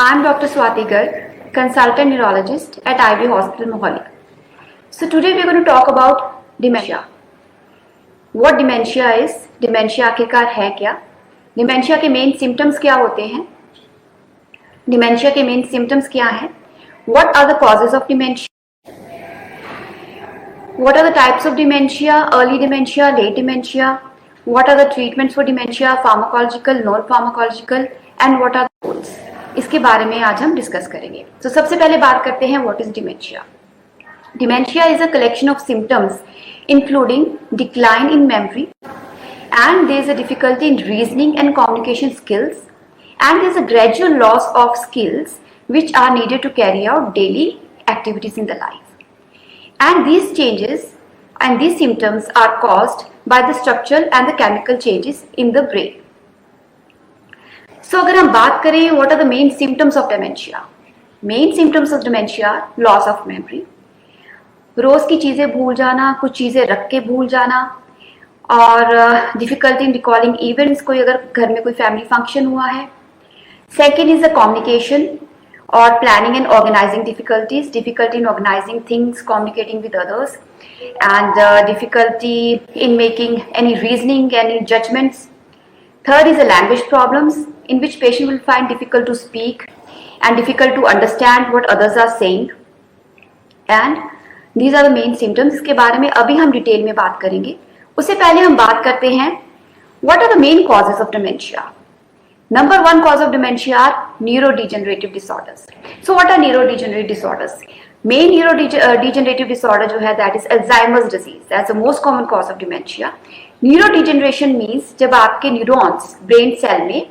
I'm Dr. Swati Garg, consultant neurologist at IB Hospital, Mohali. So today we're going to talk about dementia. What dementia is? Dementia आखिरकार है क्या? Dementia के main symptoms क्या होते हैं? Dementia के main symptoms क्या हैं? What are the causes of dementia? What are the types of dementia? Early dementia, late dementia. What are the treatments for dementia? Pharmacological, non-pharmacological, and what are the goals? इसके बारे में आज हम discuss करेंगे. तो सबसे पहले बात करते हैं what is dementia. Dementia is a collection of symptoms including decline in memory, and there is a difficulty in reasoning and communication skills, and there is a gradual loss of skills which are needed to carry out daily activities in the life. And these changes and these symptoms are caused by the structural and the chemical changes in the brain. So अगर हम बात करें what are the main symptoms of dementia? Main symptoms of dementia are loss of memory. रोज की चीजें भूल जाना, कुछ चीजें रख के भूल जाना, और डिफिकल्टी इन रिकॉलिंग इवेंट्स. कोई अगर घर में कोई फैमिली फंक्शन हुआ है. सेकेंड इज द कम्युनिकेशन और planning and organising difficulties. Difficulty in organising things, communicating with others, and difficulty in making any reasoning, any judgements. Third is the language problems, in which patient will find difficult to speak and difficult to understand what others are saying. And these are the main symptoms. इसके बारे में अभी हम detail में बात करेंगे. उससे पहले हम बात करते हैं what are the main causes of dementia. Number one cause of dementia are neurodegenerative disorders. So what are neurodegenerative disorders? Main neurodegenerative disorder जो है that is Alzheimer's disease. That's the most common cause of dementia. Neurodegeneration means जब आपके neurons brain cell में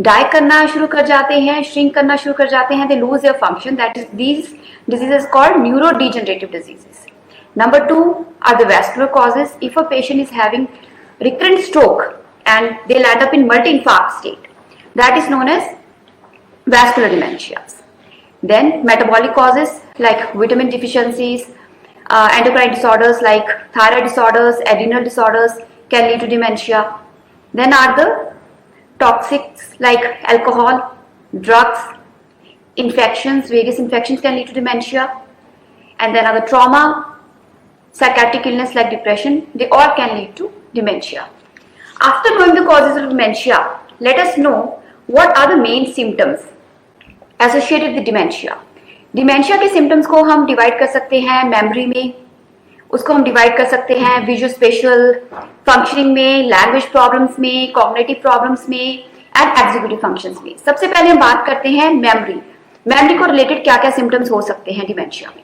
die करना शुरू कर जाते हैं, श्रिंक करना शुरू कर जाते हैं, they lose their function. That is these diseases called neurodegenerative diseases. Number two are the vascular causes. If a patient is having recurrent stroke and they'll end up in multi-infarct state, that is known as vascular dementias. Then metabolic causes like vitamin deficiencies, endocrine disorders like thyroid disorders, adrenal disorders can lead to dementia. Then are the toxics like alcohol, drugs, infections, various infections can lead to dementia. And then are the trauma, psychiatric illness like depression, they all can lead to dementia. After knowing the causes of dementia, let us know what are the main symptoms associated with dementia. Dementia के symptoms को हम divide कर सकते हैं memory में, उसको हम divide कर सकते हैं विजुअल स्पेशल फंक्शनिंग में, लैंग्वेज प्रॉब्लम्स में, कॉग्निटिव प्रॉब्लम्स में, एंड एग्जीक्यूटिव फंक्शंस में. सबसे पहले हम बात करते हैं मेमोरी. मेमोरी को रिलेटेड क्या क्या सिम्टम्स हो सकते हैं डिमेंशिया में.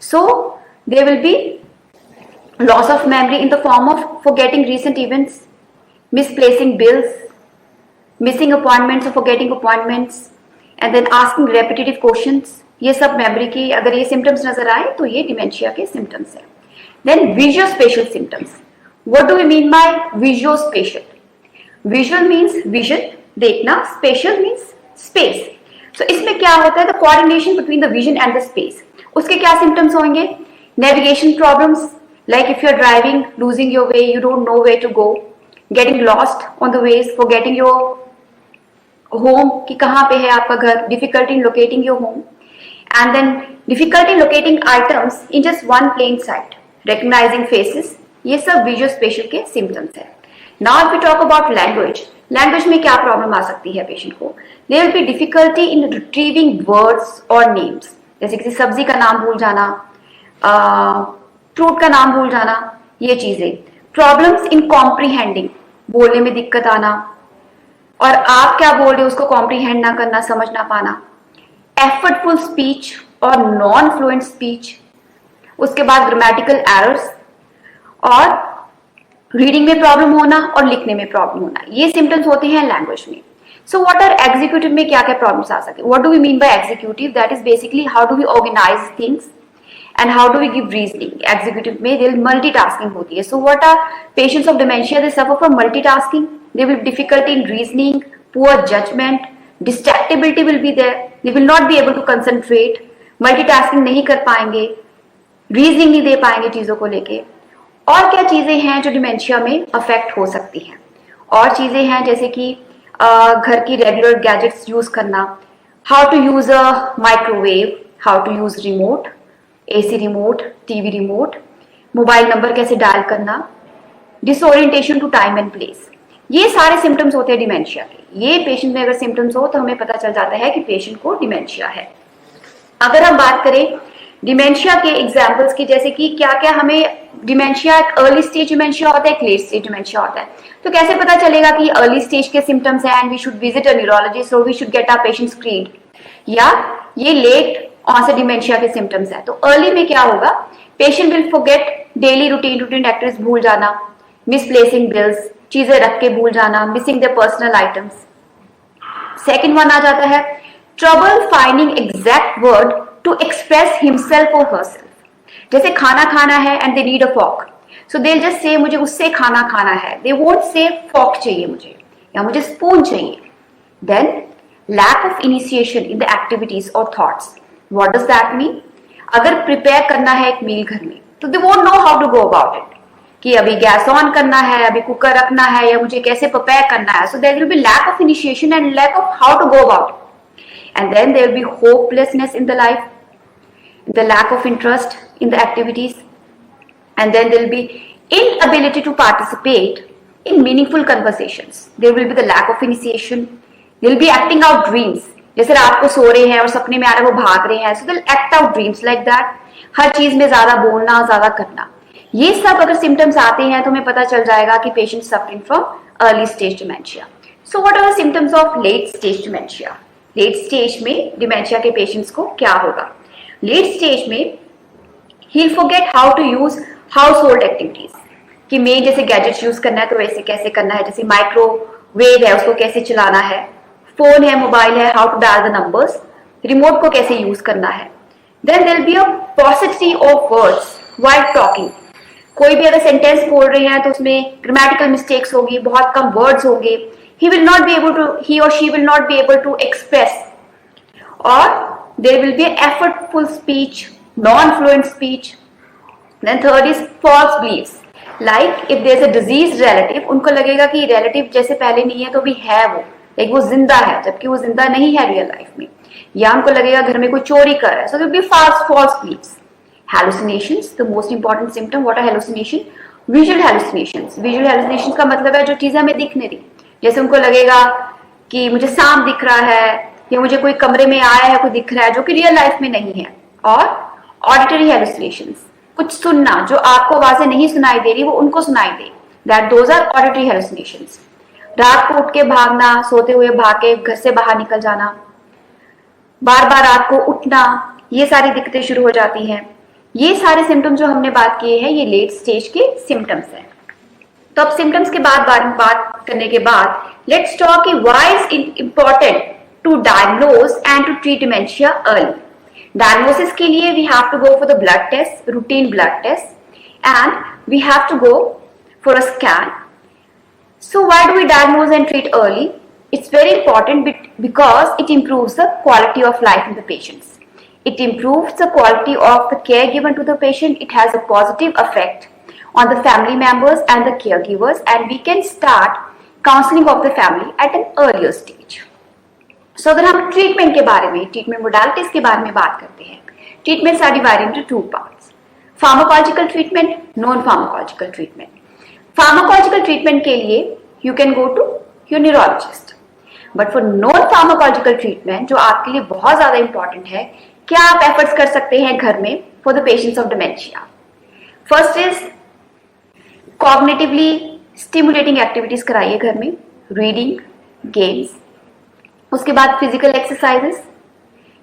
So there will be loss of memory in the form of forgetting recent events, misplacing bills, missing appointments और forgetting appointments, and then asking repetitive questions. ये सब मेमोरी की अगर ये सिम्टम्स नजर आए तो ये डिमेंशिया के सिम्टम्स हैं. Then visual spatial symptoms. What do we mean by visual spatial? Visual means vision, देखना. Spatial means space. सो इसमें क्या होता है, the coordination between the vision and the space. उसके क्या सिम्टम्स होंगे? Navigation problems like if you are driving, losing your way, you don't know way to go, getting lost on the ways, forgetting your home कि कहाँ पे है आपका घर, difficulty in locating your home, and then difficulty in locating items in just one plain sight, recognizing faces. ये सब visual spatial के symptoms है. Now if we talk about language, language में क्या problem आ सकती है patient को? There will be difficulty in retrieving words or names. जैसे किसी सब्जी का नाम भूल जाना, फ्रूट का नाम भूल जाना, ये चीजें. Problems in comprehending, बोलने में दिक्कत आना, और आप क्या बोल रहे हो उसको comprehend ना करना, समझ ना पाना. एफर्टफुल स्पीच और नॉन फ्लुएंट स्पीच. उसके बाद ग्रामेटिकल एरर्स और रीडिंग में प्रॉब्लम होना और लिखने में प्रॉब्लम होना. ये सिम्टम्स होते हैं लैंग्वेज में. सो व्हाट आर एग्जीक्यूटिव में क्या क्या प्रॉब्लम्स आ सकते हैं? What do we mean by executive? That is basically how do we organise things and how do we give reasoning. Executive में देयर मल्टीटास्किंग होती है. So what are patients of dementia? They suffer from multitasking. They will difficulty in reasoning, poor judgement, distractibility will be there, they will not be able to concentrate, multitasking नहीं कर पाएंगे, reasoning नहीं दे पाएंगे चीजों को लेके. और क्या चीजें हैं जो डिमेंशिया में अफेक्ट हो सकती हैं? और चीजें हैं जैसे कि घर की रेगुलर गैजेट्स यूज करना, how to use a microwave, how to use remote, AC remote, TV remote, mobile number कैसे डायल करना, disorientation to time and place, ये सारे सिम्टम्स होते हैं डिमेंशिया के। ये पेशेंट में अगर सिम्टम्स हो तो हमें पता चल जाता है कि पेशेंट को डिमेंशिया है। अगर हम बात करें डिमेंशिया के एग्जाम्पल्स की, जैसे कि क्या क्या हमें डिमेंशिया, एक अर्ली स्टेज डिमेंशिया होता है, एक लेट स्टेज डिमेंशिया होता है, तो कैसे पता चलेगा कि अर्ली स्टेज के सिम्टम्स हैं and we should visit a neurologist और we should get our patient screened, या ये लेट ऑनसेट डिमेंशिया के सिम्टम्स है। तो अर्ली में क्या होगा, patient will forget daily routine activities भूल जाना, मिसप्लेसिंग बिल्स, चीजें रख के भूल जाना, missing the personal items. Second one आ जाता है trouble finding exact word to express himself और हरसेल्फ। जैसे खाना खाना है and they need a fork, so they just say मुझे उससे खाना खाना है, दे वोंट से फॉर्क चाहिए मुझे या मुझे स्पून चाहिए। Then lack of initiation in the activities और thoughts. What does that mean? अगर प्रिपेयर करना है एक मील घर में तो they won't know how to go about it, कि अभी गैस ऑन करना है, अभी कुकर रखना है, या मुझे कैसे प्रिपेयर करना है। So there will be lack of initiation and lack of how to go about it, and then there will be hopelessness in the life, the lack of interest in the activities, and then there will be inability to participate in meaningful conversations. There will be the lack of initiation. They will be acting out dreams. जैसे रात को सो रहे हैं और सपने में आ रहा है वो भाग रहे हैं, so they'll act out dreams like that. हर चीज में ज्यादा बोलना, ज्यादा करना, ये सब अगर सिम्टम्स आते हैं तो हमें पता चल जाएगा कि patient suffering from early stage dementia. So what are the symptoms of late stage dementia? Late stage में डिमेंशिया के पेशेंट्स को क्या होगा? लेट स्टेज में he'll forget how to use household activities, कि मैं जैसे गैजेट्स यूज करना है तो वैसे कैसे करना है, जैसे माइक्रोवेव है उसको कैसे चलाना है, फोन है, मोबाइल है, how to dial the numbers, remote को कैसे यूज करना है। Then there be a paucity of words while talking. कोई भी अगर सेंटेंस बोल रहे हैं तो उसमें ग्रामेटिकल मिस्टेक्स होगी, बहुत कम वर्ड्स होंगे, he or she will not be able to express, or there will be effortful speech, non-fluent speech. Then third is false beliefs, like if there is a deceased relative, उनको लगेगा कि relative जैसे पहले नहीं है तो भी है वो, like वो जिंदा है जबकि वो जिंदा नहीं है रियल लाइफ में, या उनको लगेगा घर में कोई चोरी कर रहा है, so there will be false beliefs. Hallucinations, the most important symptom. What are hallucination? Visual hallucinations. Visual hallucinations का मतलब है जो चीजें हमें दिख नहीं रही, जैसे उनको लगेगा कि मुझे सांप दिख रहा है या मुझे कोई कमरे में आया है, कोई दिख रहा है जो कि रियल लाइफ में नहीं है। और ऑडिटरी हेलुसिनेशंस, कुछ सुनना, जो आपको आवाजें नहीं सुनाई दे रही वो उनको सुनाई दे, that those are auditory hallucinations. रात को उठ के भागना, सोते हुए भाग के घर से बाहर निकल जाना, बार बार रात को उठना, ये सारी दिक्कतें शुरू हो जाती हैं। ये सारे सिम्टम्स जो हमने बात किए हैं ये लेट स्टेज के सिम्टम्स हैं। तो अब सिम्टम्स के बाद बात करने के बाद लेट्स टॉक कि why is important to diagnose and to treat dementia early. Diagnosis के लिए we have to go for the blood test, routine blood test, and we have to go for a scan. So why do we diagnose and treat early? It's very important because it improves the quality of life in the patients. It improves the quality of the care given to the patient. It has a positive effect on the family members and the caregivers, and we can start counseling of the family at an earlier stage. So अगर हम treatment के बारे में, treatment modalities के बारे में बात करते हैं, treatments are divided into two parts, pharmacological treatment, non pharmacological treatment. Pharmacological treatment के लिए you can go to your neurologist, but for non pharmacological treatment जो आपके लिए बहुत ज्यादा इंपॉर्टेंट है, क्या आप एफर्ट्स कर सकते हैं घर में for the patients of dementia? First is cognitively stimulating activities कराइए घर में, रीडिंग, गेम्स। उसके बाद physical exercises,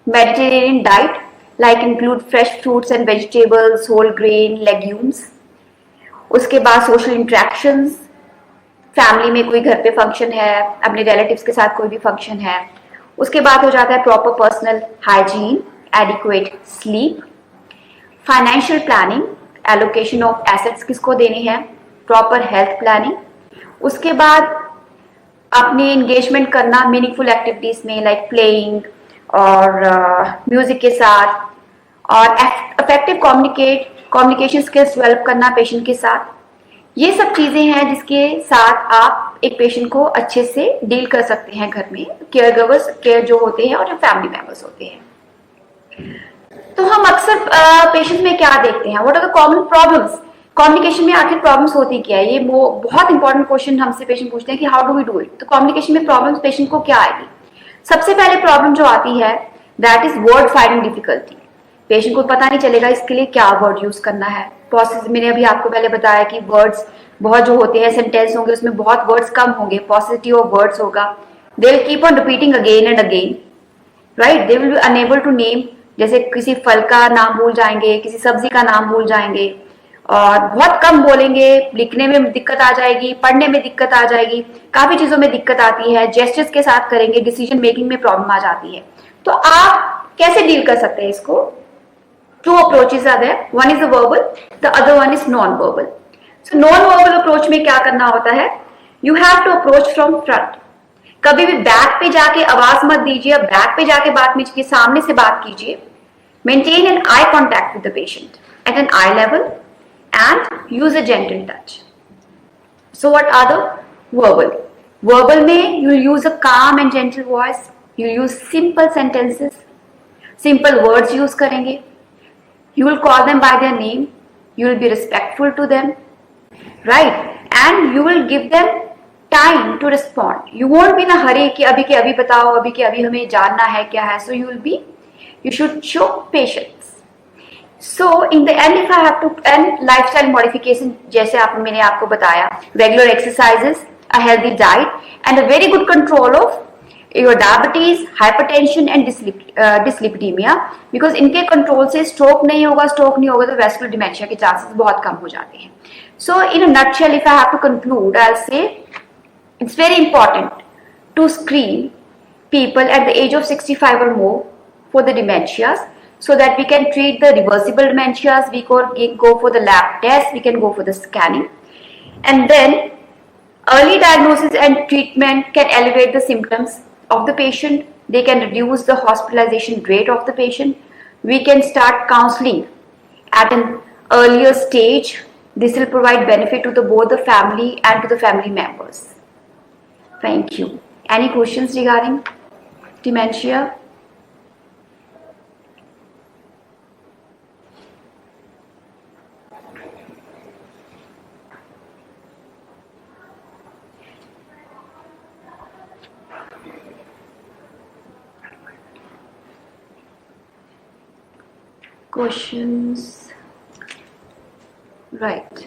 Mediterranean diet like include fresh fruits and vegetables, whole grain, legumes. उसके बाद सोशल इंटरेक्शंस, फैमिली में कोई घर पे फंक्शन है, अपने रिलेटिव्स के साथ कोई भी फंक्शन है। उसके बाद हो जाता है proper personal hygiene, adequate sleep, financial planning, allocation of assets किसको देने हैं, प्रॉपर हेल्थ प्लानिंग। उसके बाद अपनी एंगेजमेंट करना मीनिंगफुल एक्टिविटीज में लाइक प्लेइंग और म्यूजिक के साथ, और इफेक्टिव कम्युनिकेशन स्किल्स डेवलप करना पेशेंट के साथ। ये सब चीजें हैं जिसके साथ आप एक पेशेंट को अच्छे से डील कर सकते हैं घर में, केयर जो होते हैं और जो फैमिली मेंबर्स होते हैं। तो हम अक्सर पेशेंट में क्या देखते हैं, what are the common problems, communication में आखिर प्रॉब्लम्स होती क्या है, ये वो बहुत इंपॉर्टेंट क्वेश्चन हमसे पेशेंट पूछते हैं कि how do we do it. तो कम्युनिकेशन में प्रॉब्लम्स पेशेंट को क्या आएगी? सबसे पहले प्रॉब्लम जो आती है that is word finding difficulty. Patient को पता नहीं चलेगा इसके लिए क्या वर्ड यूज करना है। पॉसेस मैंने अभी आपको पहले बताया कि वर्ड्स बहुत जो होते हैं, सेंटेंस होंगे उसमें बहुत वर्ड्स कम होंगे, पॉसिटिव ऑफ वर्ड्स होगा। They will keep on repeating again and again, right. They will be unable to name, जैसे किसी फल का नाम भूल जाएंगे, किसी सब्जी का नाम भूल जाएंगे, और बहुत कम बोलेंगे, लिखने में दिक्कत आ जाएगी, पढ़ने में दिक्कत आ जाएगी, काफी चीजों में दिक्कत आती है, जेस्चर्स के साथ करेंगे, डिसीजन मेकिंग में प्रॉब्लम आ जाती है। तो आप कैसे डील कर सकते हैं इसको? Two approaches are there, one is verbal, the other one is non verbal. So non verbal approach में क्या करना होता है, you have to approach from front. कभी भी बैक पे जाके आवाज मत दीजिए, बैक पे जाके बात कीजिए, सामने से बात कीजिए। Maintain an eye contact with the patient at an eye level and use a gentle touch. So what are the verbal? Verbal में you use a calm and gentle voice. You use simple sentences. Simple words use करेंगे. You will call them by their name. You will be respectful to them, right? And you will give them time to respond. You won't be in a hurry कि अभी के अभी बताओ, अभी के अभी हमें जानना है क्या है. So you should show patience. So in the end, if I have to end lifestyle modification, जैसे मैंने आपको बताया, regular exercises, a healthy diet, and a very good control of your diabetes, hypertension and dyslipidemia, because इनके control से stroke नहीं होगा तो vascular dementia के चांसेस बहुत कम हो जाते हैं. So in a nutshell, if I have to conclude, I'll say it's very important to screen people at the age of 65 or more for the dementias, so that we can treat the reversible dementias. We can go for the lab test, we can go for the scanning, and then early diagnosis and treatment can elevate the symptoms of the patient. They can reduce the hospitalization rate of the patient. We can start counseling at an earlier stage. This will provide benefit to both the family and to the family members. Thank you. Any questions regarding dementia? Questions? Right.